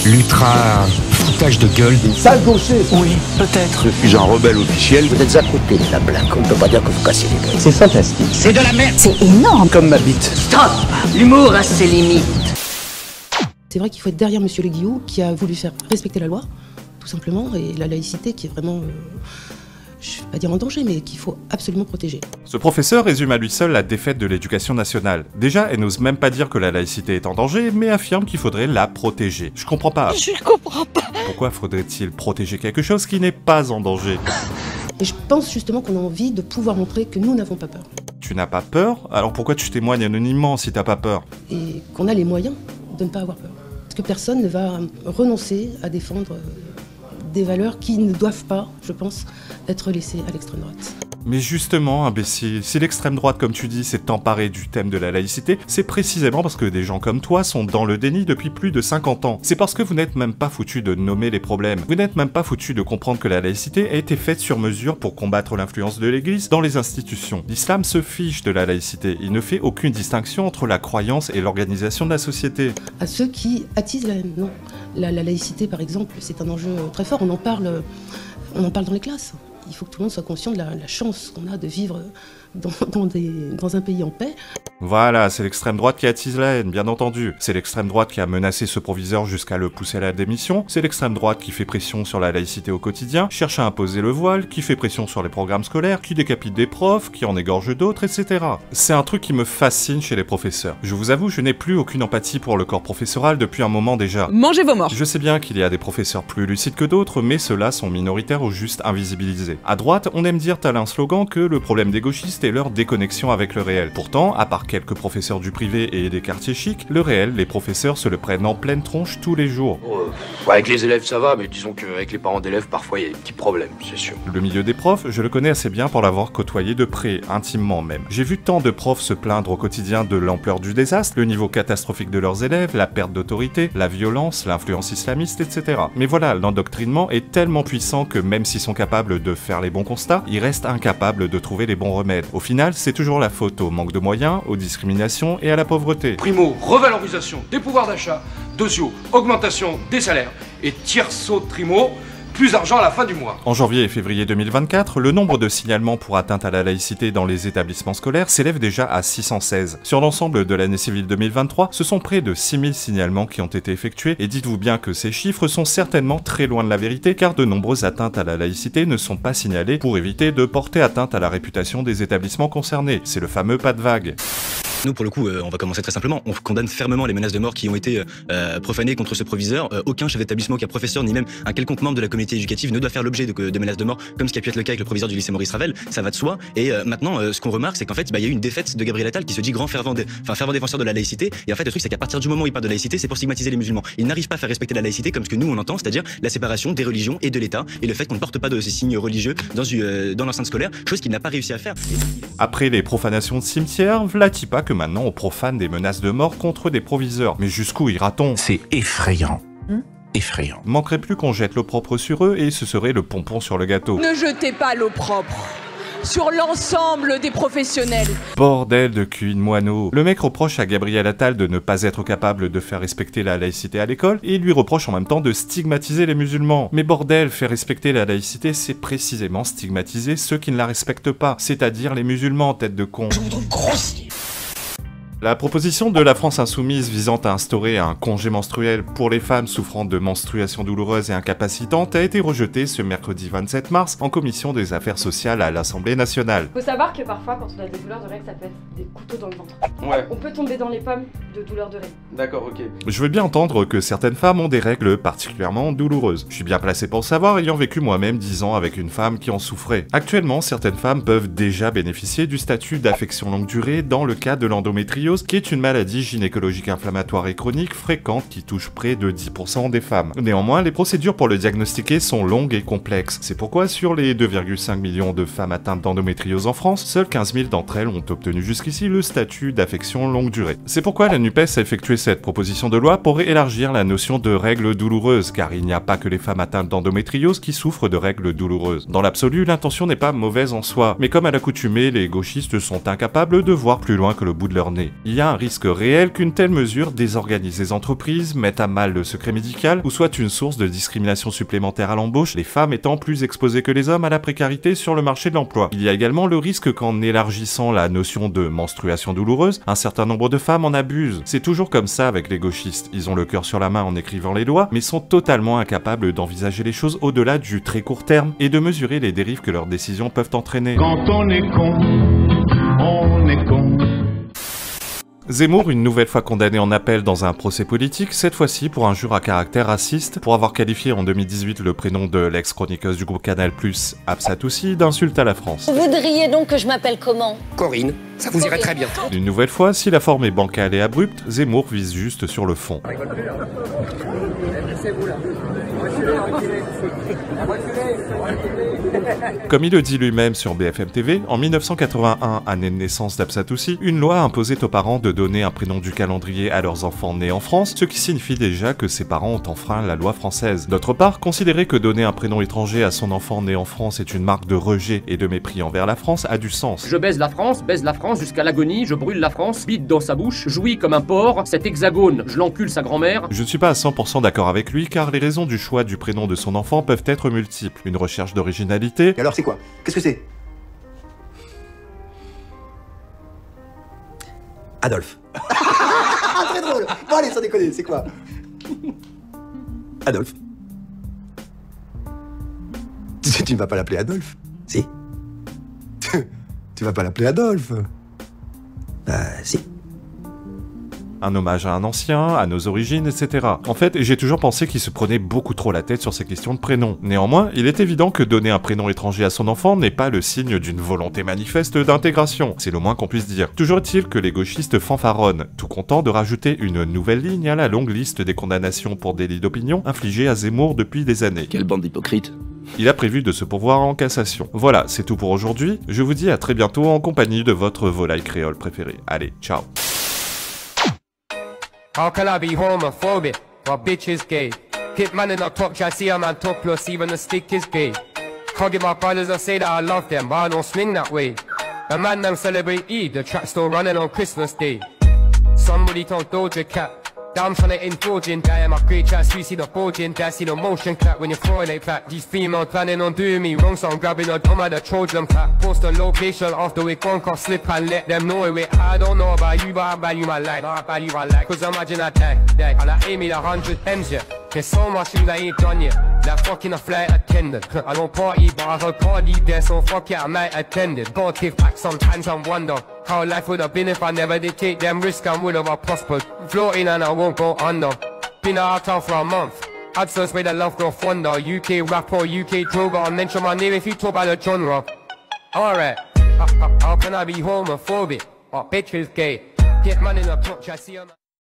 l'ultra foutage de gueule. Une sale gaucher. Oui, peut-être. Je suis un rebelle officiel. Vous êtes à côté de la blague, on ne peut pas dire que vous cassez les gueules. C'est fantastique. C'est de la merde. C'est énorme. Comme ma bite. Stop. L'humour a ses limites. C'est vrai qu'il faut être derrière Monsieur Le Guillou, qui a voulu faire respecter la loi, tout simplement, et la laïcité qui est vraiment, je ne vais pas dire en danger, mais qu'il faut absolument protéger. Ce professeur résume à lui seul la défaite de l'éducation nationale. Déjà, elle n'ose même pas dire que la laïcité est en danger, mais affirme qu'il faudrait la protéger. Je comprends pas. Je comprends pas. Pourquoi faudrait-il protéger quelque chose qui n'est pas en danger? Et je pense justement qu'on a envie de pouvoir montrer que nous n'avons pas peur. Tu n'as pas peur? Alors pourquoi tu témoignes anonymement si t'as pas peur? Et qu'on a les moyens de ne pas avoir peur. Parce que personne ne va renoncer à défendre des valeurs qui ne doivent pas, je pense, être laissées à l'extrême droite. Mais justement, imbécile, si l'extrême droite, comme tu dis, s'est emparée du thème de la laïcité, c'est précisément parce que des gens comme toi sont dans le déni depuis plus de 50 ans. C'est parce que vous n'êtes même pas foutus de nommer les problèmes. Vous n'êtes même pas foutus de comprendre que la laïcité a été faite sur mesure pour combattre l'influence de l'Église dans les institutions. L'islam se fiche de la laïcité. Il ne fait aucune distinction entre la croyance et l'organisation de la société. À ceux qui attisent la haine, non. La laïcité, par exemple, c'est un enjeu très fort. On en parle dans les classes. Il faut que tout le monde soit conscient de la chance qu'on a de vivre dans un pays en paix. Voilà, c'est l'extrême droite qui attise la haine, bien entendu. C'est l'extrême droite qui a menacé ce proviseur jusqu'à le pousser à la démission. C'est l'extrême droite qui fait pression sur la laïcité au quotidien, cherche à imposer le voile, qui fait pression sur les programmes scolaires, qui décapite des profs, qui en égorge d'autres, etc. C'est un truc qui me fascine chez les professeurs. Je vous avoue, je n'ai plus aucune empathie pour le corps professoral depuis un moment déjà. Mangez vos morts. Je sais bien qu'il y a des professeurs plus lucides que d'autres, mais ceux-là sont minoritaires ou juste invisibilisés. À droite, on aime dire tel un slogan que le problème des gauchistes est leur déconnexion avec le réel. Pourtant, à part quelques professeurs du privé et des quartiers chics, le réel, les professeurs se le prennent en pleine tronche tous les jours. Avec les élèves ça va, mais disons qu'avec les parents d'élèves, parfois il y a des petits problèmes, c'est sûr. Le milieu des profs, je le connais assez bien pour l'avoir côtoyé de près, intimement même. J'ai vu tant de profs se plaindre au quotidien de l'ampleur du désastre, le niveau catastrophique de leurs élèves, la perte d'autorité, la violence, l'influence islamiste, etc. Mais voilà, l'endoctrinement est tellement puissant que même s'ils sont capables de faire les bons constats, ils restent incapables de trouver les bons remèdes. Au final, c'est toujours la faute au manque de moyens, aux discriminations et à la pauvreté. Primo, revalorisation des pouvoirs d'achat. Deuxio, augmentation des salaires. Et tierço, trimo, plus d'argent à la fin du mois. En janvier et février 2024, le nombre de signalements pour atteinte à la laïcité dans les établissements scolaires s'élève déjà à 616. Sur l'ensemble de l'année civile 2023, ce sont près de 6000 signalements qui ont été effectués, et dites-vous bien que ces chiffres sont certainement très loin de la vérité, car de nombreuses atteintes à la laïcité ne sont pas signalées pour éviter de porter atteinte à la réputation des établissements concernés. C'est le fameux pas de vague. Nous, pour le coup, on va commencer très simplement. On condamne fermement les menaces de mort qui ont été profanées contre ce proviseur. Aucun chef d'établissement, qui est professeur, ni même un quelconque membre de la communauté éducative ne doit faire l'objet de menaces de mort, comme ce qui a pu être le cas avec le proviseur du lycée Maurice Ravel. Ça va de soi. Et maintenant, ce qu'on remarque, c'est qu'en fait, il y a eu une défaite de Gabriel Attal qui se dit grand fervent défenseur de la laïcité. Et en fait, le truc, c'est qu'à partir du moment où il parle de laïcité, c'est pour stigmatiser les musulmans. Il n'arrive pas à faire respecter la laïcité comme ce que nous on entend, c'est-à-dire la séparation des religions et de l'État, et le fait qu'on ne porte pas de ces signes religieux dans l'enceinte scolaire, chose qu'il n'a pas réussi à faire. Après les profanations de cimetières, v'là-t-il pas que maintenant on profane des menaces de mort contre des proviseurs. Mais jusqu'où ira-t-on? C'est effrayant. Effrayant. Manquerait plus qu'on jette l'opprobre sur eux et ce serait le pompon sur le gâteau. Ne jetez pas l'opprobre sur l'ensemble des professionnels. Bordel de cul de moineau. Le mec reproche à Gabriel Attal de ne pas être capable de faire respecter la laïcité à l'école et il lui reproche en même temps de stigmatiser les musulmans. Mais bordel, faire respecter la laïcité, c'est précisément stigmatiser ceux qui ne la respectent pas, c'est-à-dire les musulmans, tête de con. La proposition de la France Insoumise visant à instaurer un congé menstruel pour les femmes souffrant de menstruations douloureuses et incapacitantes a été rejetée ce mercredi 27 mars en commission des affaires sociales à l'Assemblée nationale. Faut savoir que parfois, quand on a des douleurs de règles, ça peut être des couteaux dans le ventre. Ouais. On peut tomber dans les pommes de douleurs de règles. D'accord, ok. Je veux bien entendre que certaines femmes ont des règles particulièrement douloureuses. Je suis bien placé pour le savoir, ayant vécu moi-même 10 ans avec une femme qui en souffrait. Actuellement, certaines femmes peuvent déjà bénéficier du statut d'affection longue durée dans le cas de l'endométriose, qui est une maladie gynécologique inflammatoire et chronique fréquente qui touche près de 10% des femmes. Néanmoins, les procédures pour le diagnostiquer sont longues et complexes. C'est pourquoi sur les 2,5 millions de femmes atteintes d'endométriose en France, seules 15 000 d'entre elles ont obtenu jusqu'ici le statut d'affection longue durée. C'est pourquoi la NUPES a effectué cette proposition de loi pour élargir la notion de règles douloureuses, car il n'y a pas que les femmes atteintes d'endométriose qui souffrent de règles douloureuses. Dans l'absolu, l'intention n'est pas mauvaise en soi, mais comme à l'accoutumée, les gauchistes sont incapables de voir plus loin que le bout de leur nez. Il y a un risque réel qu'une telle mesure désorganise les entreprises, mette à mal le secret médical ou soit une source de discrimination supplémentaire à l'embauche, les femmes étant plus exposées que les hommes à la précarité sur le marché de l'emploi. Il y a également le risque qu'en élargissant la notion de menstruation douloureuse, un certain nombre de femmes en abusent. C'est toujours comme ça avec les gauchistes, ils ont le cœur sur la main en écrivant les lois, mais sont totalement incapables d'envisager les choses au-delà du très court terme et de mesurer les dérives que leurs décisions peuvent entraîner. Quand on est con, on est con. Zemmour, une nouvelle fois condamné en appel dans un procès politique, cette fois-ci pour injure à caractère raciste, pour avoir qualifié en 2018 le prénom de l'ex-chroniqueuse du groupe Canal+, Absatoussi, d'insulte à la France. Vous voudriez donc que je m'appelle comment? Corinne, ça vous irait très bien. Une nouvelle fois, si la forme est bancale et abrupte, Zemmour vise juste sur le fond. Comme il le dit lui-même sur BFM TV, en 1981, année de naissance d'Absatoussi, une loi imposait aux parents de donner un prénom du calendrier à leurs enfants nés en France, ce qui signifie déjà que ces parents ont enfreint la loi française. D'autre part, considérer que donner un prénom étranger à son enfant né en France est une marque de rejet et de mépris envers la France a du sens. Je baise la France jusqu'à l'agonie, je brûle la France, bite dans sa bouche, jouis comme un porc, cet hexagone, je l'encule sa grand-mère. Je ne suis pas à 100% d'accord avec lui car les raisons du choix du prénom de son enfant peuvent être multiples. Une recherche d'originalité... Et alors c'est quoi? Qu'est-ce que c'est? Adolphe. Très drôle. Bon allez, sans déconner, c'est quoi? Adolphe. Tu ne vas pas l'appeler Adolphe? Si. Tu vas pas l'appeler Adolphe? Si. Un hommage à un ancien, à nos origines, etc. En fait, j'ai toujours pensé qu'il se prenait beaucoup trop la tête sur ces questions de prénoms. Néanmoins, il est évident que donner un prénom étranger à son enfant n'est pas le signe d'une volonté manifeste d'intégration. C'est le moins qu'on puisse dire. Toujours est-il que les gauchistes fanfaronnent, tout contents de rajouter une nouvelle ligne à la longue liste des condamnations pour délit d'opinion infligées à Zemmour depuis des années. Quelle bande d'hypocrites. Il a prévu de se pourvoir en cassation. Voilà, c'est tout pour aujourd'hui. Je vous dis à très bientôt en compagnie de votre volaille créole préférée. Allez, ciao. How can I be homophobic? My bitch is gay. Hit man in the top, try see a man top plus even the stick is gay. Can't get my brothers and say that I love them, but I don't swing that way. The man them celebrate Eid, the track still running on Christmas Day. Somebody told Doja Cat, I'm trying to indulge in that. My great chat, you see the bulging, that see the motion clap when you're throwing it back. These females planning on doing me wrong, so I'm grabbing a dumb at the Trojan clap. Post the location after we gone, can't slip and let them know it. I don't know about you, but I value my life. I value my life, cause imagine I die, and I aim it 100 M's, yeah. There's so much things I ain't done yet. Like fucking a flight attendant. I don't party, but I heard party there, so fuck it, I might attend it. Gotta take back sometimes and wonder how life would have been if I never did take them risks and would have I prospered. Floating and I won't go under. Been out for a month. I'd search where the love grow fonder. UK rapper, UK droga. I'll mention my name if you talk about the genre. Alright, how can I be homophobic? Oh, bitch is gay. Get man in the clutch, I see him.